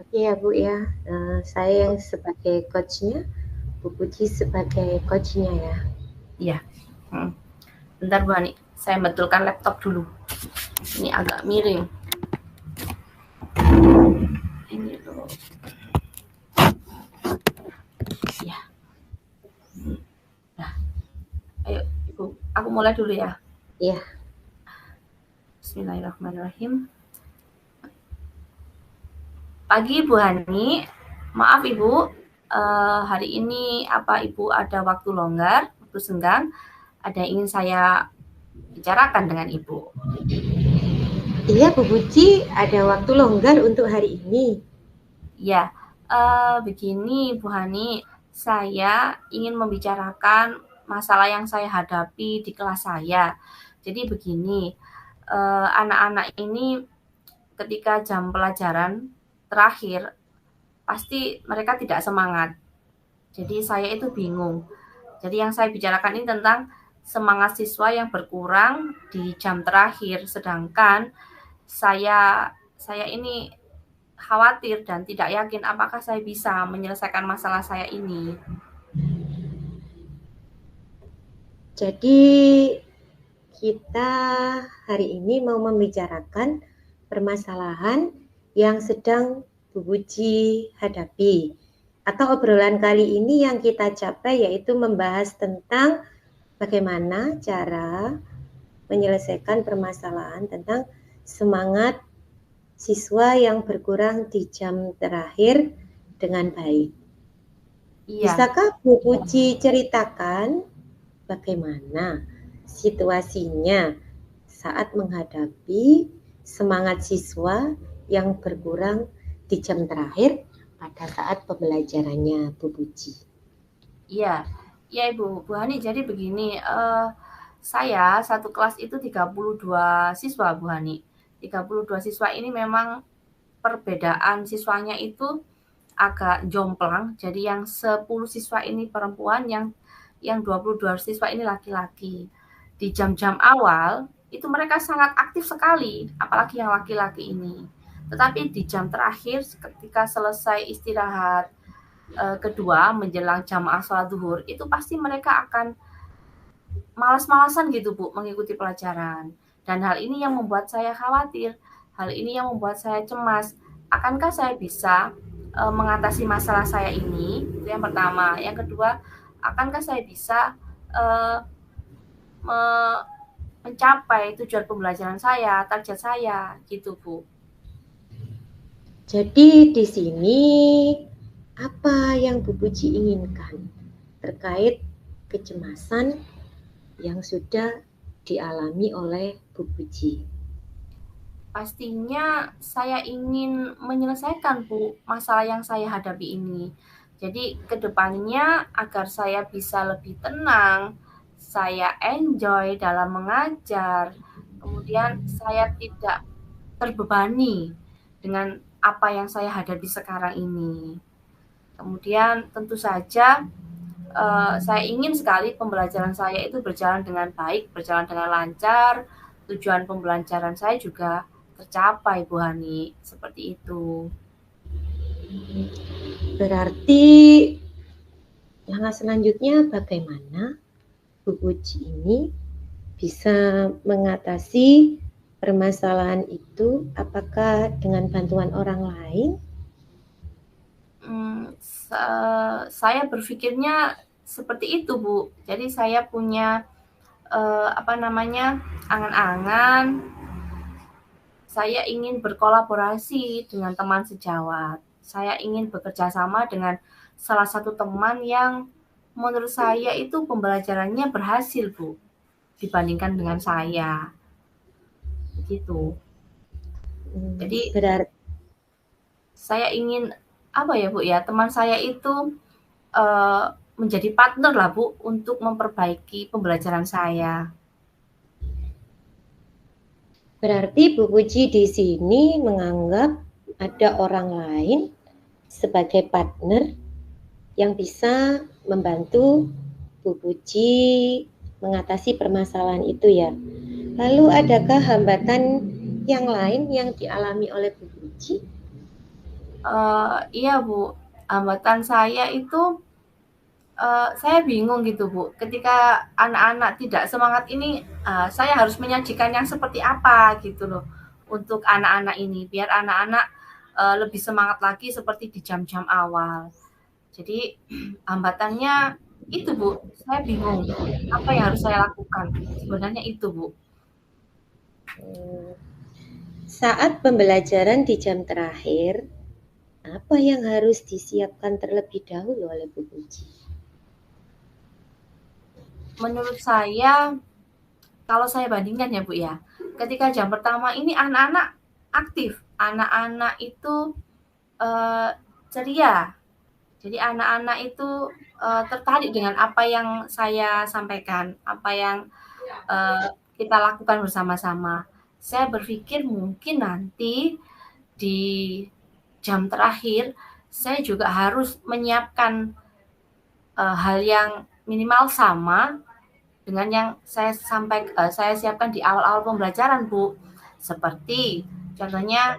Oke ya Bu ya, saya yang sebagai coachnya, Bu Puji sebagai coachnya ya. Iya. Bentar Bu Hani, saya betulkan laptop dulu. Ini agak miring. Ini loh. Ya. Nah, ayo Ibu, aku mulai dulu ya. Iya. Bismillahirrahmanirrahim. Pagi Bu Hani, maaf Ibu, hari ini apa Ibu ada waktu longgar, waktu senggang, ada yang ingin saya bicarakan dengan Ibu? Iya Bu Puji, ada waktu longgar untuk hari ini. Ya, begini Bu Hani, saya ingin membicarakan masalah yang saya hadapi di kelas saya. Jadi begini, anak-anak ini ketika jam pelajaran terakhir pasti mereka tidak semangat. Jadi saya itu bingung. Jadi yang saya bicarakan ini tentang semangat siswa yang berkurang di jam terakhir, sedangkan saya ini khawatir dan tidak yakin apakah saya bisa menyelesaikan masalah saya ini. Jadi kita hari ini mau membicarakan permasalahan yang sedang Bu Puji hadapi. Atau obrolan kali ini yang kita capai yaitu membahas tentang bagaimana cara menyelesaikan permasalahan tentang semangat siswa yang berkurang di jam terakhir dengan baik. Iya. Bisakah Bu Puji ceritakan bagaimana situasinya saat menghadapi semangat siswa yang berkurang di jam terakhir pada saat pembelajarannya Bu Puji? Iya, iya Ibu, Bu Hani. Jadi begini, saya satu kelas itu 32 siswa Bu Hani. 32 siswa ini memang perbedaan siswanya itu agak jomplang. Jadi yang 10 siswa ini perempuan, yang 22 siswa ini laki-laki. Di jam-jam awal itu mereka sangat aktif sekali, apalagi yang laki-laki ini. Tetapi di jam terakhir ketika selesai istirahat kedua menjelang jamaah sholat zuhur, itu pasti mereka akan malas-malasan gitu Bu mengikuti pelajaran. Dan hal ini yang membuat saya khawatir, hal ini yang membuat saya cemas. Akankah saya bisa mengatasi masalah saya ini? Itu yang pertama. Yang kedua, akankah saya bisa uh, mencapai tujuan pembelajaran saya, target saya, gitu Bu. Jadi di sini apa yang Bu Puji inginkan terkait kecemasan yang sudah dialami oleh Bu Puji? Pastinya saya ingin menyelesaikan Bu masalah yang saya hadapi ini. Jadi kedepannya agar saya bisa lebih tenang, saya enjoy dalam mengajar, kemudian saya tidak terbebani dengan apa yang saya hadapi sekarang ini. Kemudian tentu saja saya ingin sekali pembelajaran saya itu berjalan dengan baik, berjalan dengan lancar, tujuan pembelajaran saya juga tercapai Bu Hani, seperti itu. Berarti langkah selanjutnya bagaimana Bu Puji ini bisa mengatasi permasalahan itu? Apakah dengan bantuan orang lain? Saya berpikirnya seperti itu Bu. Jadi saya punya angan-angan, saya ingin berkolaborasi dengan teman sejawat. Saya ingin bekerja sama dengan salah satu teman yang menurut saya itu pembelajarannya berhasil Bu, dibandingkan dengan saya. Begitu. Jadi Berarti saya ingin apa ya Bu ya, teman saya itu menjadi partner lah Bu untuk memperbaiki pembelajaran saya. Berarti Bu Puji di sini menganggap ada orang lain sebagai partner yang bisa membantu Bu Puji mengatasi permasalahan itu ya. Lalu adakah hambatan yang lain yang dialami oleh Bu Puji? Iya Bu, hambatan saya itu saya bingung gitu Bu, ketika anak-anak tidak semangat ini, saya harus menyajikan yang seperti apa gitu loh, untuk anak-anak ini, biar anak-anak lebih semangat lagi seperti di jam-jam awal. Jadi hambatannya itu Bu, saya bingung apa yang harus saya lakukan. Sebenarnya itu Bu. Saat pembelajaran di jam terakhir, apa yang harus disiapkan terlebih dahulu oleh Bu Puji? Menurut saya, kalau saya bandingkan ya Bu ya, ketika jam pertama ini anak-anak aktif, anak-anak itu ceria. Jadi anak-anak itu tertarik dengan apa yang saya sampaikan, apa yang kita lakukan bersama-sama. Saya berpikir mungkin nanti di jam terakhir saya juga harus menyiapkan hal yang minimal sama dengan yang saya siapkan di awal-awal pembelajaran Bu. Seperti contohnya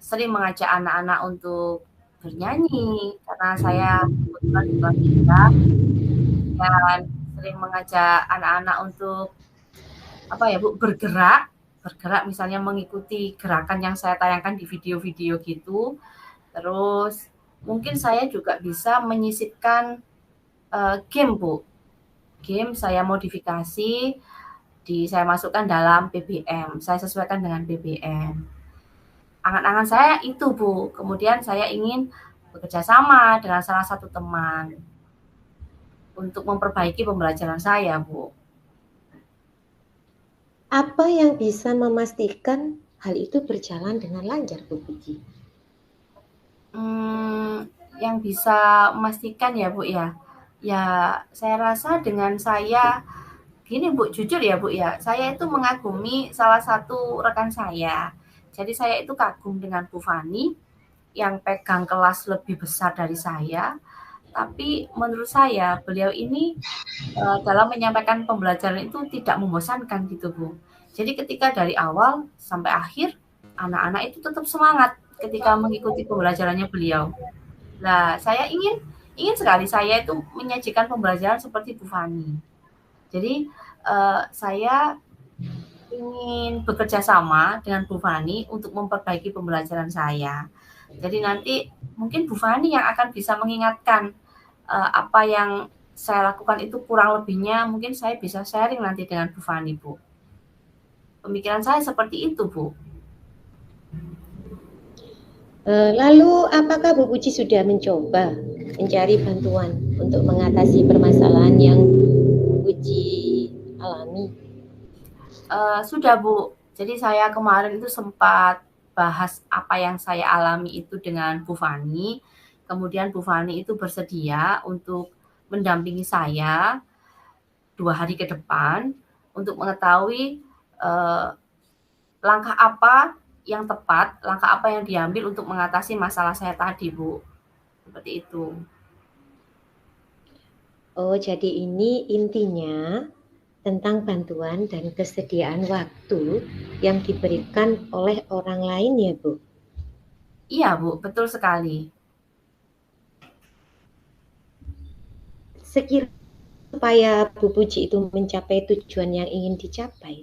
sering mengajak anak-anak untuk bernyanyi karena saya kebetulan di kelas 3 dan sering mengajak anak-anak untuk apa ya Bu, bergerak misalnya mengikuti gerakan yang saya tayangkan di video-video gitu. Terus mungkin saya juga bisa menyisipkan game Bu. Game saya modifikasi saya masukkan dalam BBM. Saya sesuaikan dengan BBM. Angan-angan saya itu Bu. Kemudian saya ingin bekerja sama dengan salah satu teman untuk memperbaiki pembelajaran saya Bu. Apa yang bisa memastikan hal itu berjalan dengan lancar, Bu Puji? Yang bisa memastikan ya Bu ya. Ya saya rasa dengan saya gini Bu, jujur ya Bu ya, saya itu mengagumi salah satu rekan saya. Jadi saya itu kagum dengan Bu Fani yang pegang kelas lebih besar dari saya. Tapi menurut saya beliau ini dalam menyampaikan pembelajaran itu tidak membosankan gitu Bu. Jadi ketika dari awal sampai akhir anak-anak itu tetap semangat ketika mengikuti pembelajarannya beliau. Nah, saya ingin sekali saya itu menyajikan pembelajaran seperti Bu Fani. Jadi saya ingin bekerja sama dengan Bu Fani untuk memperbaiki pembelajaran saya. Jadi nanti mungkin Bu Fani yang akan bisa mengingatkan apa yang saya lakukan itu kurang lebihnya mungkin saya bisa sharing nanti dengan Bu Fani, Bu. Pemikiran saya seperti itu, Bu. Lalu apakah Bu Puji sudah mencoba mencari bantuan untuk mengatasi permasalahan yang Bu Puji alami? Sudah, Bu. Jadi saya kemarin itu sempat bahas apa yang saya alami itu dengan Bu Fani. Kemudian Bu Fani itu bersedia untuk mendampingi saya 2 hari ke depan untuk mengetahui langkah apa yang tepat, langkah apa yang diambil untuk mengatasi masalah saya tadi, Bu. Seperti itu. Oh, jadi ini intinya tentang bantuan dan kesediaan waktu yang diberikan oleh orang lain ya, Bu? Iya, Bu, betul sekali. Sekiranya supaya Bu Puji itu mencapai tujuan yang ingin dicapai,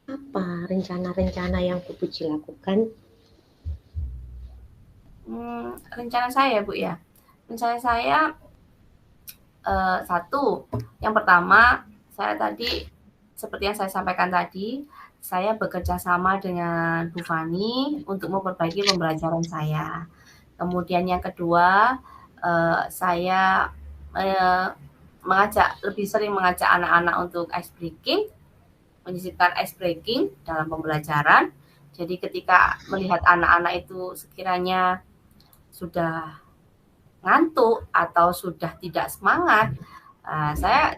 apa rencana-rencana yang Bu Puji lakukan? Rencana saya, Bu, ya. Rencana saya satu, yang pertama saya tadi seperti yang saya sampaikan tadi, saya bekerja sama dengan Bu Fani untuk memperbaiki pembelajaran saya. Kemudian yang kedua, saya lebih sering mengajak anak-anak untuk ice breaking, menyisipkan ice breaking dalam pembelajaran. Jadi ketika melihat anak-anak itu sekiranya sudah ngantuk atau sudah tidak semangat, saya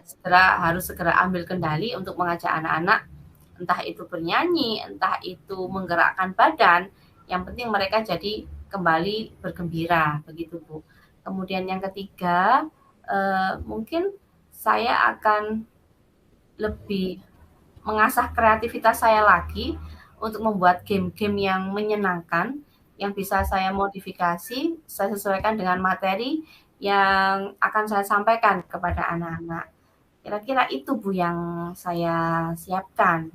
harus segera ambil kendali untuk mengajak anak-anak, entah itu bernyanyi, entah itu menggerakkan badan, yang penting mereka jadi kembali bergembira, begitu Bu. Kemudian yang ketiga, mungkin saya akan lebih mengasah kreativitas saya lagi untuk membuat game-game yang menyenangkan, yang bisa saya modifikasi, saya sesuaikan dengan materi yang akan saya sampaikan kepada anak-anak. Kira-kira itu Bu yang saya siapkan.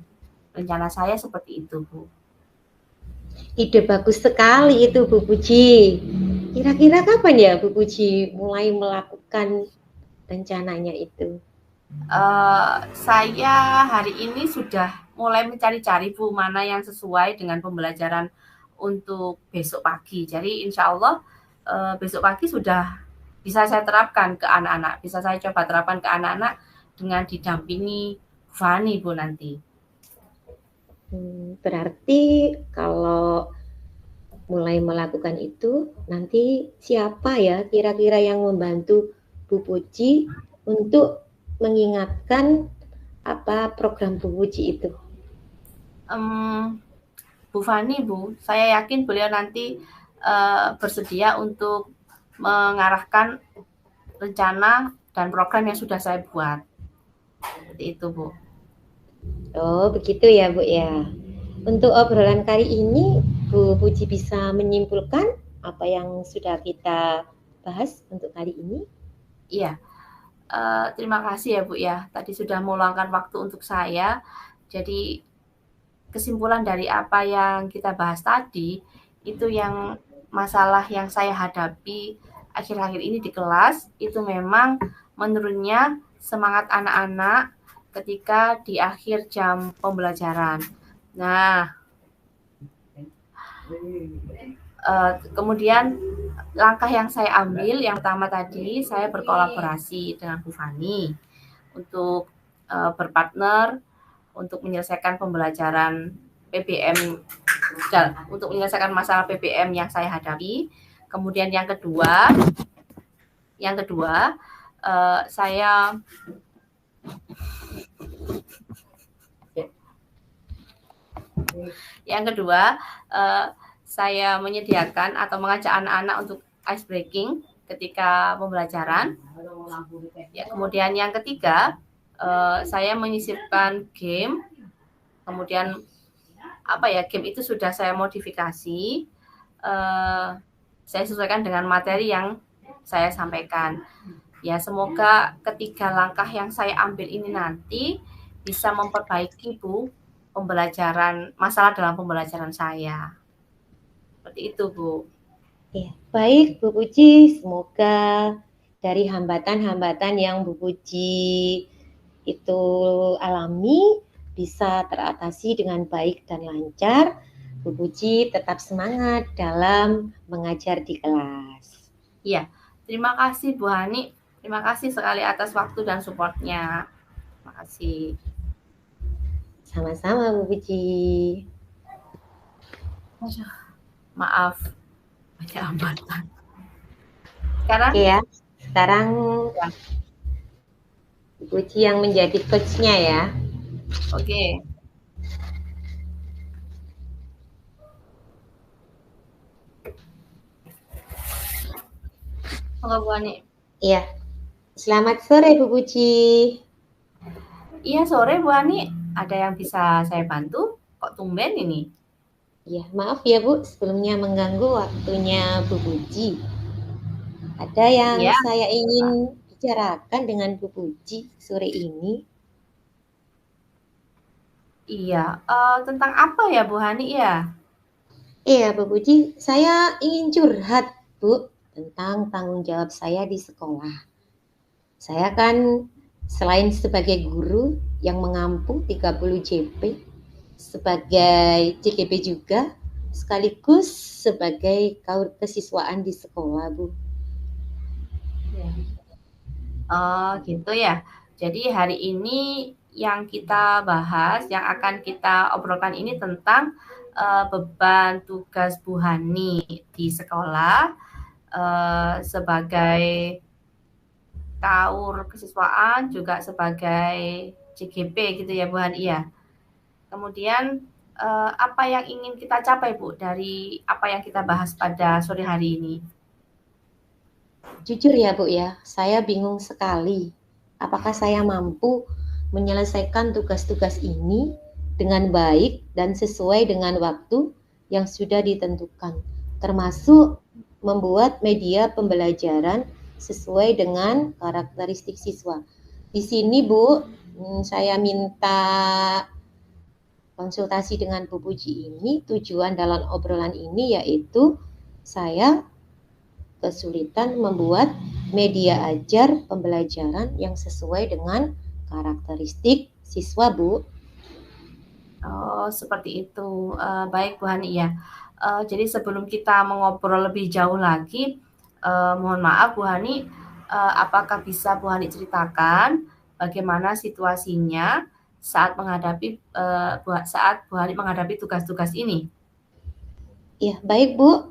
Rencana saya seperti itu Bu. Ide bagus sekali itu Bu Puji. Kira-kira kapan ya Bu Puji mulai melakukan rencananya itu? Saya hari ini sudah mulai mencari-cari Bu mana yang sesuai dengan pembelajaran untuk besok pagi. Jadi insya Allah besok pagi sudah bisa saya terapkan ke anak-anak. Bisa saya coba terapkan ke anak-anak dengan didampingi Fani Bu nanti. Berarti kalau mulai melakukan itu, nanti siapa ya kira-kira yang membantu Bu Puji untuk mengingatkan apa program Bu Puji itu? Bu Fani Bu, saya yakin beliau nanti bersedia untuk mengarahkan rencana dan program yang sudah saya buat. Seperti itu Bu. Oh begitu ya Bu ya. Untuk obrolan kali ini Bu Puji bisa menyimpulkan apa yang sudah kita bahas untuk kali ini? Iya, terima kasih ya Bu ya, tadi sudah meluangkan waktu untuk saya. Jadi kesimpulan dari apa yang kita bahas tadi, itu yang masalah yang saya hadapi akhir-akhir ini di kelas, itu memang menurunnya semangat anak-anak ketika di akhir jam pembelajaran. Nah, kemudian langkah yang saya ambil yang pertama tadi, saya berkolaborasi dengan Bu Fani untuk berpartner untuk menyelesaikan pembelajaran PBM, untuk menyelesaikan masalah PBM yang saya hadapi. Kemudian yang kedua, saya saya menyediakan atau mengajak anak-anak untuk ice breaking ketika pembelajaran. Ya, kemudian yang ketiga, saya menyisipkan game. Kemudian game itu sudah saya modifikasi. Saya sesuaikan dengan materi yang saya sampaikan. Ya, semoga ketiga langkah yang saya ambil ini nanti bisa memperbaiki Bu masalah dalam pembelajaran saya. Seperti itu Bu. Ya, baik Bu Puji, semoga dari hambatan-hambatan yang Bu Puji itu alami bisa teratasi dengan baik dan lancar. Bu Puji tetap semangat dalam mengajar di kelas. Iya, terima kasih Bu Hani. Terima kasih sekali atas waktu dan support-nya. Terima kasih. Sama-sama Bu Puji. Maaf, banyak hambatan. Oke ya, sekarang ya. Bu Puji yang menjadi coach-nya ya. Oke. Halo Bu Ani. Iya. Selamat sore Bu Puji. Iya sore Bu Ani. Ada yang bisa saya bantu? Kok tumben ini? Iya, maaf ya Bu, sebelumnya mengganggu waktunya Bu Puji. Ada yang saya ingin bicarakan dengan Bu Puji sore ini. Iya, tentang apa ya Bu Hani ya? Iya Bu Puji, saya ingin curhat Bu tentang tanggung jawab saya di sekolah. Saya kan selain sebagai guru yang mengampu 30 JP, sebagai JGP juga, sekaligus sebagai kaur kesiswaan di sekolah Bu. Oh gitu ya. Jadi hari ini yang kita bahas, yang akan kita obrolkan ini tentang beban tugas Bu Hani di sekolah sebagai kaur kesiswaan, juga sebagai JGP gitu ya Bu Hani ya. Kemudian apa yang ingin kita capai Bu dari apa yang kita bahas pada sore hari ini? Jujur ya Bu ya, saya bingung sekali. Apakah saya mampu menyelesaikan tugas-tugas ini dengan baik dan sesuai dengan waktu yang sudah ditentukan, termasuk membuat media pembelajaran sesuai dengan karakteristik siswa. Di sini Bu, saya minta konsultasi dengan Bu Puji ini, tujuan dalam obrolan ini yaitu saya kesulitan membuat media ajar pembelajaran yang sesuai dengan karakteristik siswa, Bu. Oh, seperti itu. Baik Bu Hani ya. Jadi sebelum kita mengobrol lebih jauh lagi, mohon maaf Bu Hani, apakah bisa Bu Hani ceritakan bagaimana situasinya saat menghadapi saat Bu Hani menghadapi tugas-tugas ini? Ya, baik Bu.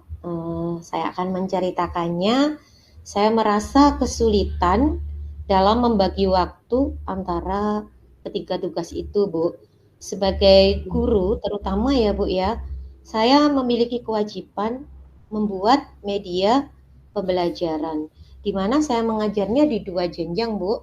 Saya akan menceritakannya. Saya merasa kesulitan dalam membagi waktu antara ketiga tugas itu, Bu. Sebagai guru, terutama ya, Bu ya, saya memiliki kewajiban membuat media pembelajaran, di mana saya mengajarnya di 2 jenjang, Bu.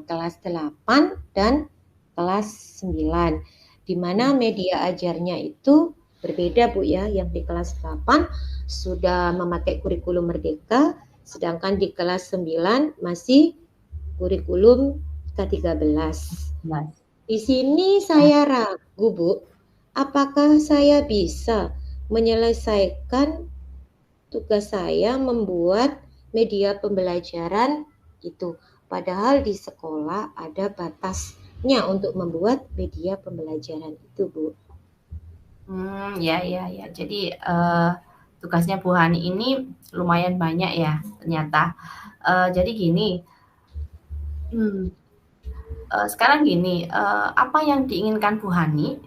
Kelas 8 dan kelas 9, di mana media ajarnya itu berbeda Bu ya. Yang di kelas 8 sudah memakai kurikulum Merdeka, sedangkan di kelas 9 masih kurikulum K13. Di sini saya ragu Bu, apakah saya bisa menyelesaikan tugas saya membuat media pembelajaran itu. Padahal di sekolah ada batasnya untuk membuat media pembelajaran itu, Bu. Ya. Jadi tugasnya Bu Hani ini lumayan banyak ya ternyata. Jadi gini, sekarang gini, apa yang diinginkan Bu Hani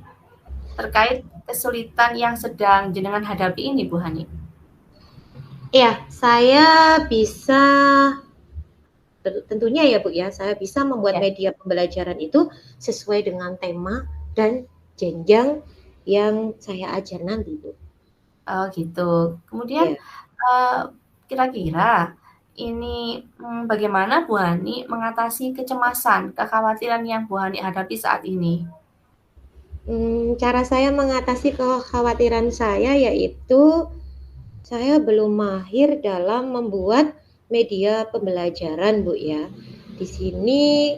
terkait kesulitan yang sedang jenengan hadapi ini, Bu Hani? Ya, saya bisa tentunya ya Bu ya, saya bisa membuat media pembelajaran itu sesuai dengan tema dan jenjang yang saya ajar nanti, Bu. Oh gitu. Kemudian kira-kira ini bagaimana Bu Hani mengatasi kecemasan, kekhawatiran yang Bu Hani hadapi saat ini? Cara saya mengatasi kekhawatiran saya yaitu saya belum mahir dalam membuat media pembelajaran, Bu ya. Di sini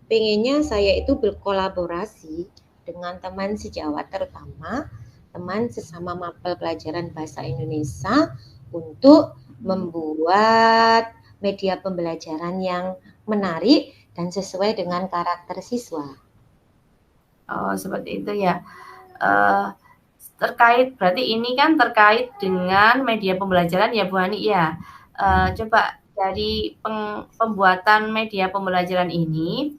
pengennya saya itu berkolaborasi dengan teman sejawat, terutama teman sesama mapel pelajaran bahasa Indonesia untuk membuat media pembelajaran yang menarik dan sesuai dengan karakter siswa. Oh, seperti itu ya. Terkait berarti ini kan terkait dengan media pembelajaran ya Bu Hani ya. Coba dari pembuatan media pembelajaran ini,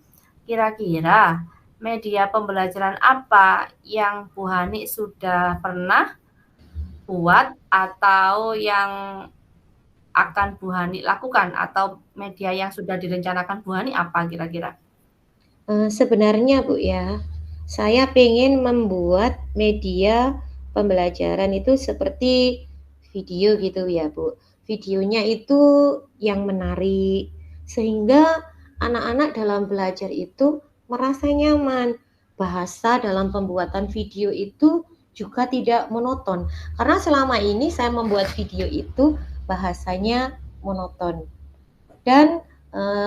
kira-kira media pembelajaran apa yang Bu Hani sudah pernah buat atau yang akan Bu Hani lakukan, atau media yang sudah direncanakan Bu Hani apa kira-kira? Sebenarnya Bu ya, saya pengen membuat media pembelajaran itu seperti video gitu ya Bu. Videonya itu yang menarik, sehingga anak-anak dalam belajar itu merasa nyaman. Bahasa dalam pembuatan video itu juga tidak monoton. Karena selama ini saya membuat video itu bahasanya monoton. Dan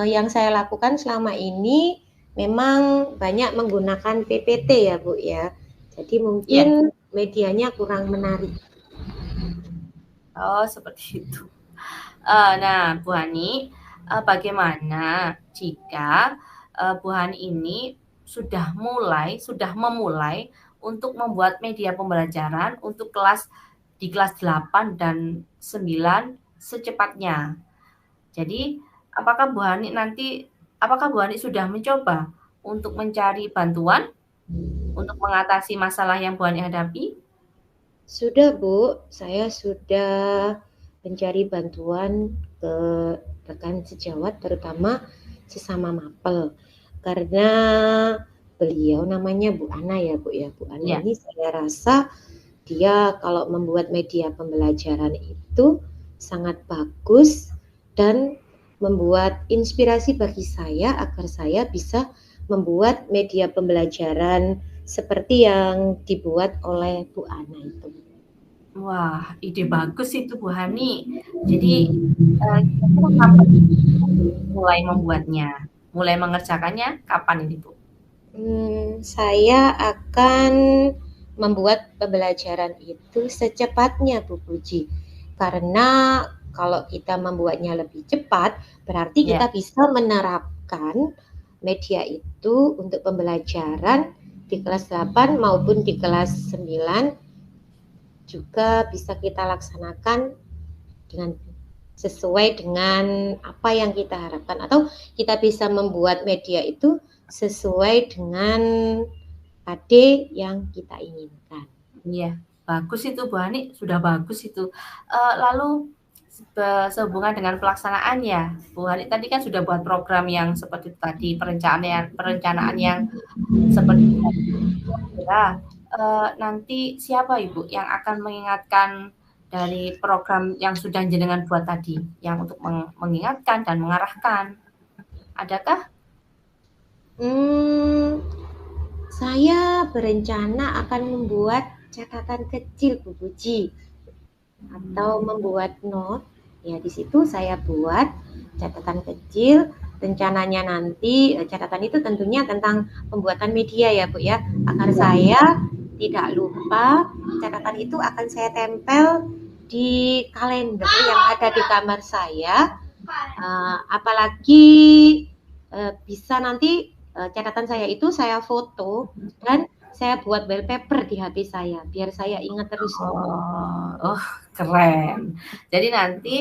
yang saya lakukan selama ini memang banyak menggunakan PPT ya Bu ya. Jadi mungkin medianya kurang menarik. Oh, seperti itu. Nah, Bu Hani, bagaimana jika Bu Hani ini sudah memulai untuk membuat media pembelajaran untuk di kelas 8 dan 9 secepatnya? Jadi, apakah Bu Hani sudah mencoba untuk mencari bantuan untuk mengatasi masalah yang Bu Hani hadapi? Sudah Bu, saya sudah mencari bantuan ke rekan sejawat, terutama sesama mapel. Karena beliau namanya Bu Ana ya Bu ya. Bu Ana ini saya rasa dia kalau membuat media pembelajaran itu sangat bagus dan membuat inspirasi bagi saya agar saya bisa membuat media pembelajaran seperti yang dibuat oleh Bu Ana itu. Wah, ide bagus itu Bu Hani. Jadi, kira-kira kapan mulai membuatnya? Mulai mengerjakannya kapan ini, Bu? Saya akan membuat pembelajaran itu secepatnya, Bu Puji. Karena kalau kita membuatnya lebih cepat, berarti Ya, kita bisa menerapkan media itu untuk pembelajaran di kelas 8 maupun di kelas 9 juga bisa kita laksanakan dengan sesuai dengan apa yang kita harapkan, atau kita bisa membuat media itu sesuai dengan AD yang kita inginkan. iya. Bagus itu Bu Hani, sudah bagus itu. Lalu sehubungan dengan pelaksanaan ya, Bu Hani tadi kan sudah buat program yang seperti tadi, perencanaan yang seperti tadi. Kira-kira, nanti siapa Ibu yang akan mengingatkan dari program yang sudah jenengan buat tadi, yang untuk mengingatkan dan mengarahkan, adakah? Hmm, saya berencana akan membuat catatan kecil, Bu Puji, atau membuat note. Ya, di situ saya buat catatan kecil. Rencananya nanti catatan itu tentunya tentang pembuatan media ya, Bu ya. Agar saya tidak lupa, catatan itu akan saya tempel di kalender yang ada di kamar saya. Apalagi bisa nanti catatan saya itu saya foto dan saya buat wallpaper di HP saya biar saya ingat terus. Oh, keren. Jadi nanti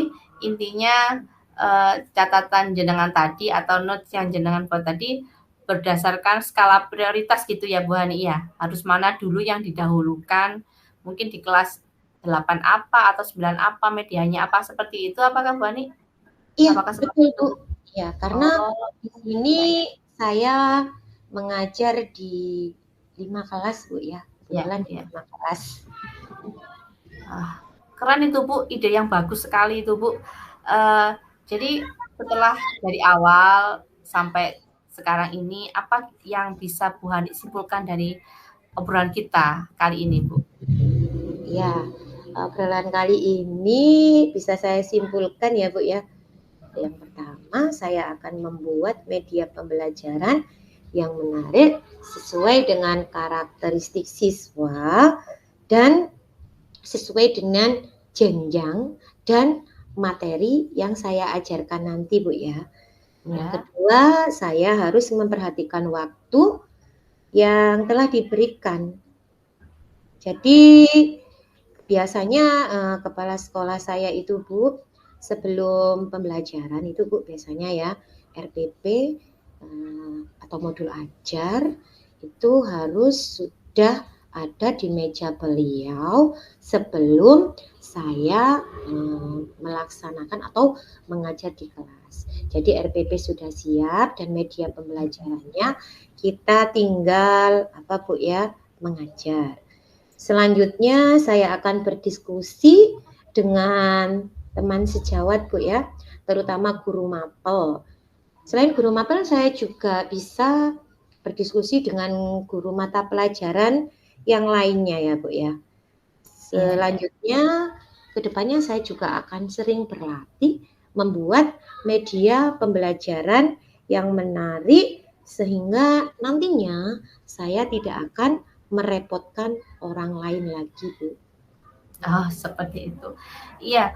intinya catatan jenengan tadi atau notes yang jenengan buat tadi berdasarkan skala prioritas gitu ya Bu Hani ya. Harus mana dulu yang didahulukan. Mungkin di kelas 8 apa atau 9 apa medianya apa seperti itu apakah Bu Hani? Iya, Apakah seperti betul itu? Bu. Ya, karena Oh, di sini ya ya. saya mengajar di 5 kelas Bu ya. Ya, Kebetulan di ya. 5 kelas. Keren itu Bu, ide yang bagus sekali itu Bu. Jadi setelah dari awal sampai sekarang ini, apa yang bisa Bu Hani simpulkan dari obrolan kita kali ini Bu? Ya, obrolan kali ini bisa saya simpulkan ya Bu ya. Yang pertama, saya akan membuat media pembelajaran yang menarik sesuai dengan karakteristik siswa dan sesuai dengan jenjang dan materi yang saya ajarkan nanti, Bu ya. Yang Ya, kedua, saya harus memperhatikan waktu yang telah diberikan. Jadi biasanya kepala sekolah saya itu Bu, sebelum pembelajaran itu Bu biasanya ya RPP atau modul ajar itu harus sudah ada di meja beliau sebelum saya melaksanakan atau mengajar di kelas. Jadi RPP sudah siap dan media pembelajarannya kita tinggal apa Bu ya mengajar. Selanjutnya saya akan berdiskusi dengan teman sejawat Bu ya, terutama guru mapel. Selain guru mapel saya juga bisa berdiskusi dengan guru mata pelajaran yang lainnya ya Bu ya. iya, iya. Selanjutnya kedepannya saya juga akan sering berlatih membuat media pembelajaran yang menarik sehingga nantinya saya tidak akan merepotkan orang lain lagi, Bu. Oh, seperti itu. Iya,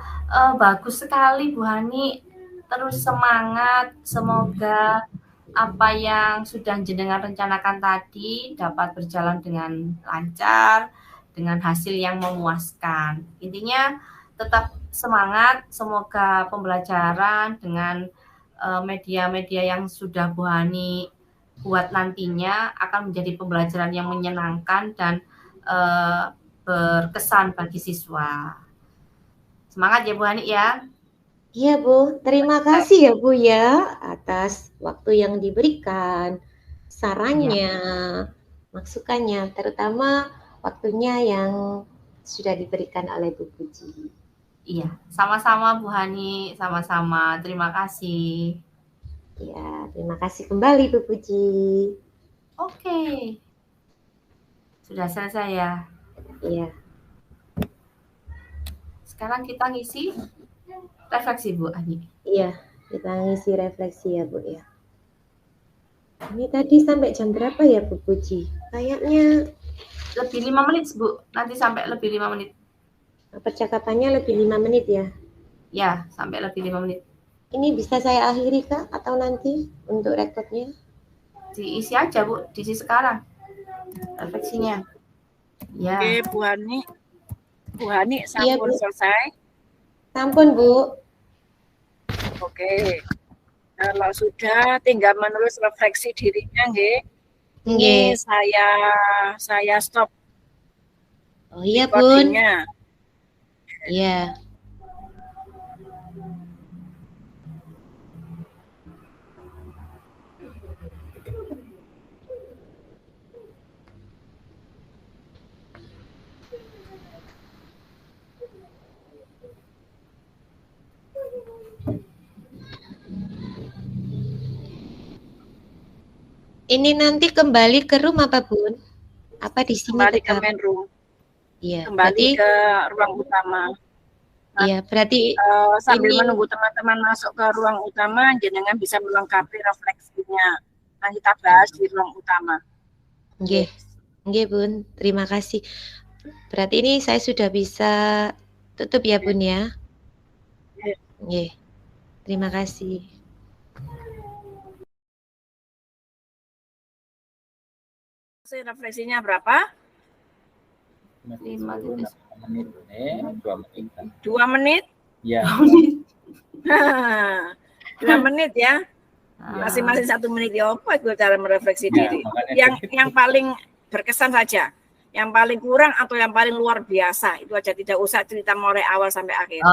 bagus sekali Bu Hani. Terus semangat, semoga apa yang sudah jenengan rencanakan tadi dapat berjalan dengan lancar, dengan hasil yang memuaskan. Intinya tetap semangat, semoga pembelajaran dengan media-media yang sudah Bu Hani buat nantinya akan menjadi pembelajaran yang menyenangkan dan berkesan bagi siswa. Semangat ya Bu Hani ya. Iya, Bu. Terima kasih ya, Bu ya, atas waktu yang diberikan, Iya, sarannya, masukannya, terutama waktunya yang sudah diberikan oleh Bu Puji. iya. Sama-sama Bu Hani, sama-sama. Terima kasih. Ya, terima kasih kembali Bu Puji. Oke. Sudah selesai ya? Iya. Sekarang kita ngisi refleksi Bu Ani. Iya, kita ngisi refleksi ya Bu ya. Ini tadi sampai jam berapa ya Bu Puji? Kayaknya lebih 5 menit Bu, nanti sampai lebih 5 menit. Percakapannya lebih 5 menit ya? Ya, sampai lebih 5 menit. Ini bisa saya akhiri Kak atau nanti untuk rekodnya? Diisi aja Bu, diisi sekarang refleksinya. Ya. Oke, Bu Hani sampun Bu. selesai? Sampun Bu. Oke. Kalau sudah tinggal menulis refleksi dirinya nggih. Nggih. Ini saya stop. Oh iya Bun. Iya. Ini nanti kembali ke room apa Bun? Apa di sini kembali tetap? ke main room? Iya, kembali ke ruang utama. Nah, iya, berarti sambil menunggu teman-teman masuk ke ruang utama, jenengan bisa melengkapi refleksinya. Nanti kita bahas di ruang utama. Nggih. Nggih, Bun. Terima kasih. Berarti ini saya sudah bisa tutup ya, Bun ya? Nggih. Terima kasih. Refleksinya berapa? 5 menit. 2 menit? Ya. 2 menit ya. Masing-masing 1 menit ya. Apa itu cara merefleksi diri? Yang paling berkesan saja. Yang paling kurang atau yang paling luar biasa. Itu aja, tidak usah cerita mulai awal sampai akhir.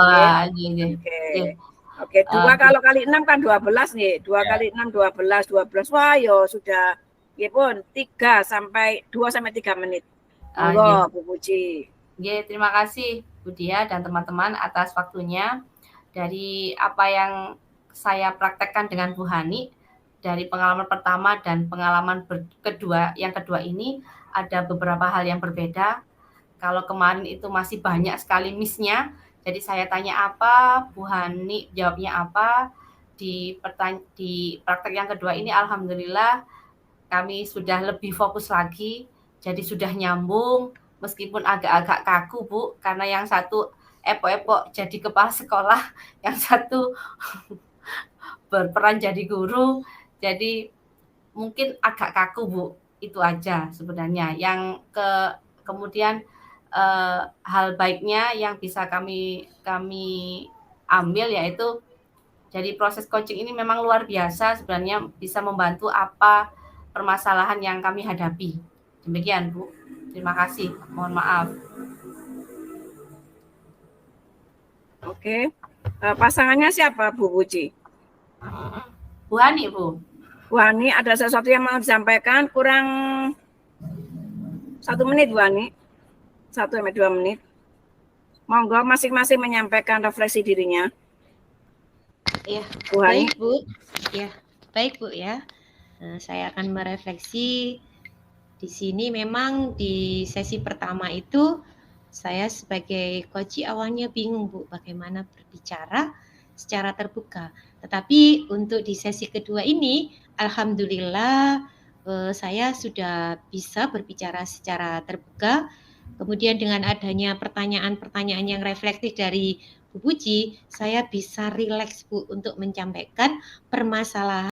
Oke, 2 kalau kali 6 kan 12 nih. 2 kali 6 12. Wah, yo sudah. Ya pun 3 sampai 3 menit. Monggo Bu Puji. Terima kasih Bu Dia dan teman-teman atas waktunya. Dari apa yang saya praktekkan dengan Bu Hani, dari pengalaman pertama dan pengalaman yang kedua ini ada beberapa hal yang berbeda. Kalau kemarin itu masih banyak sekali miss-nya, jadi saya tanya apa, Bu Hani jawabnya apa. Di praktek yang kedua ini alhamdulillah kami sudah lebih fokus lagi, jadi sudah nyambung, meskipun agak-agak kaku Bu, karena yang satu epok-epok jadi kepala sekolah, yang satu berperan jadi guru, jadi mungkin agak kaku Bu, itu aja sebenarnya. Yang kemudian hal baiknya yang bisa kami ambil yaitu jadi proses coaching ini memang luar biasa, sebenarnya bisa membantu apa permasalahan yang kami hadapi. Demikian Bu. Terima kasih. Mohon maaf. Oke. Pasangannya siapa Bu Puji? Bu Hani Bu. Bu Hani, ada sesuatu yang mau disampaikan? Kurang 1 menit Bu Hani. 1-2 menit. Monggo masing-masing menyampaikan refleksi dirinya. Ya, baik Bu. Ya, baik Bu ya. Saya akan merefleksi di sini. Memang di sesi pertama itu saya sebagai coach awalnya bingung Bu bagaimana berbicara secara terbuka. Tetapi untuk di sesi kedua ini alhamdulillah saya sudah bisa berbicara secara terbuka. Kemudian dengan adanya pertanyaan-pertanyaan yang reflektif dari Bu Puji, saya bisa rileks Bu untuk menyampaikan permasalahan